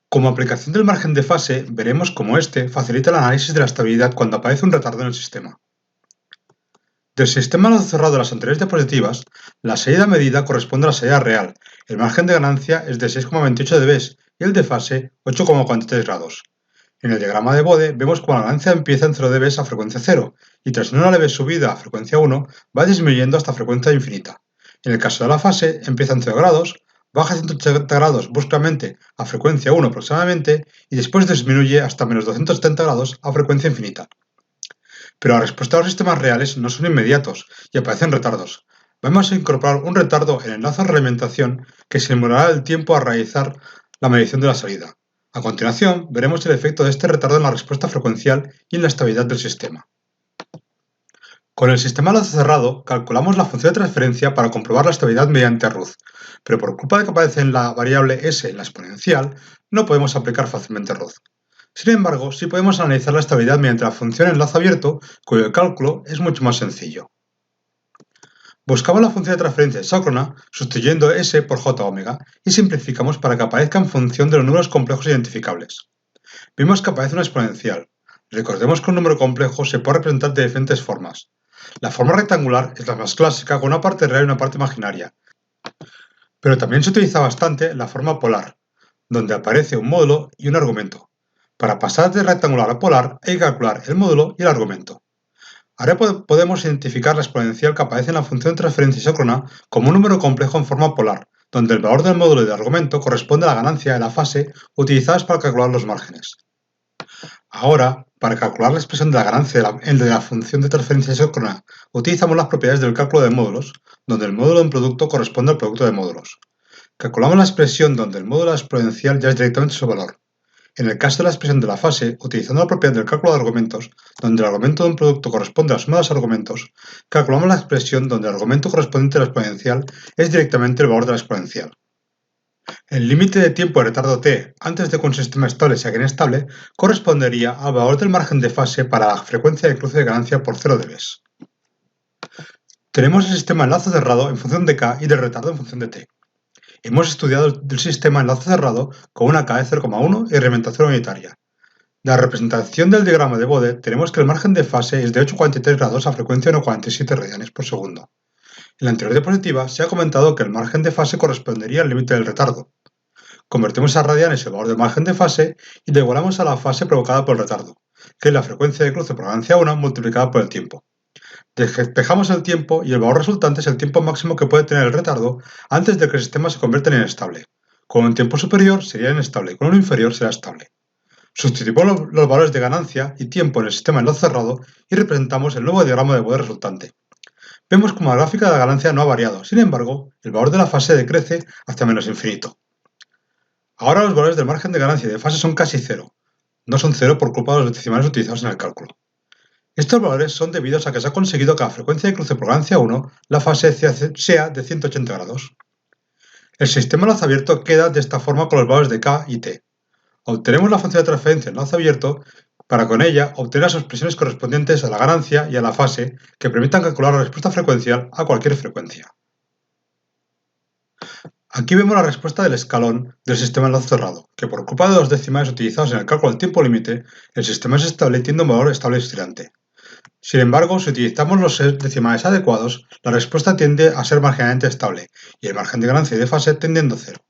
Como aplicación del margen de fase, veremos cómo este facilita el análisis de la estabilidad cuando aparece un retardo en el sistema. Del sistema lazo cerrado de las anteriores diapositivas, la salida medida corresponde a la salida real. El margen de ganancia es de 6,28 dB y el de fase 8,43 grados. En el diagrama de Bode vemos cómo la ganancia empieza en 0 dB a frecuencia 0 y tras una leve subida a frecuencia 1 va disminuyendo hasta frecuencia infinita. En el caso de la fase empieza en 0 grados, baja a 180 grados bruscamente a frecuencia 1 aproximadamente y después disminuye hasta menos 270 grados a frecuencia infinita. Pero la respuesta a los sistemas reales no son inmediatos y aparecen retardos. Vamos a incorporar un retardo en el enlace de realimentación que simulará el tiempo a realizar la medición de la salida. A continuación, veremos el efecto de este retardo en la respuesta frecuencial y en la estabilidad del sistema. Con el sistema lazo cerrado, calculamos la función de transferencia para comprobar la estabilidad mediante RUZ, pero por culpa de que aparece en la variable s en la exponencial, no podemos aplicar fácilmente RUZ. Sin embargo, sí podemos analizar la estabilidad mediante la función enlace abierto, cuyo cálculo es mucho más sencillo. Buscamos la función de transferencia isócrona sustituyendo S por J omega y simplificamos para que aparezca en función de los números complejos identificables. Vimos que aparece una exponencial. Recordemos que un número complejo se puede representar de diferentes formas. La forma rectangular es la más clásica con una parte real y una parte imaginaria. Pero también se utiliza bastante la forma polar, donde aparece un módulo y un argumento. Para pasar de rectangular a polar hay que calcular el módulo y el argumento. Ahora podemos identificar la exponencial que aparece en la función de transferencia isócrona como un número complejo en forma polar, donde el valor del módulo y del argumento corresponde a la ganancia de la fase utilizadas para calcular los márgenes. Ahora, para calcular la expresión de la ganancia de la función de transferencia isócrona, utilizamos las propiedades del cálculo de módulos, donde el módulo de un producto corresponde al producto de módulos. Calculamos la expresión donde el módulo exponencial ya es directamente su valor. En el caso de la expresión de la fase, utilizando la propiedad del cálculo de argumentos, donde el argumento de un producto corresponde a la suma de los argumentos, calculamos la expresión donde el argumento correspondiente a la exponencial es directamente el valor de la exponencial. El límite de tiempo de retardo t antes de que un sistema estable sea inestable correspondería al valor del margen de fase para la frecuencia de cruce de ganancia por 0 dB. Tenemos el sistema enlace cerrado en función de k y del retardo en función de t. Hemos estudiado el sistema enlace cerrado con una k de 0,1 y realimentación unitaria. De la representación del diagrama de Bode tenemos que el margen de fase es de 8,43 grados a frecuencia 1,47 radianes por segundo. En la anterior diapositiva se ha comentado que el margen de fase correspondería al límite del retardo. Convertimos a radianes el valor del margen de fase y lo igualamos a la fase provocada por el retardo, que es la frecuencia de cruce por ganancia 1 multiplicada por el tiempo. Despejamos el tiempo y el valor resultante es el tiempo máximo que puede tener el retardo antes de que el sistema se convierta en inestable. Con un tiempo superior sería inestable y con uno inferior será estable. Sustituimos los valores de ganancia y tiempo en el sistema enlace cerrado y representamos el nuevo diagrama de Bode resultante. Vemos como la gráfica de la ganancia no ha variado, sin embargo, el valor de la fase decrece hasta menos infinito. Ahora los valores del margen de ganancia y de fase son casi cero. No son cero por culpa de los decimales utilizados en el cálculo. Estos valores son debidos a que se ha conseguido que a la frecuencia de cruce por ganancia 1 la fase sea de 180 grados. El sistema enlace abierto queda de esta forma con los valores de k y t. Obtenemos la función de transferencia enlace abierto para con ella obtener las expresiones correspondientes a la ganancia y a la fase que permitan calcular la respuesta frecuencial a cualquier frecuencia. Aquí vemos la respuesta del escalón del sistema enlace cerrado, que por culpa de los decimales utilizados en el cálculo del tiempo límite, el sistema es estable y tiene un valor estable oscilante. Sin embargo, si utilizamos los decimales adecuados, la respuesta tiende a ser marginalmente estable y el margen de ganancia y de fase tendiendo a cero.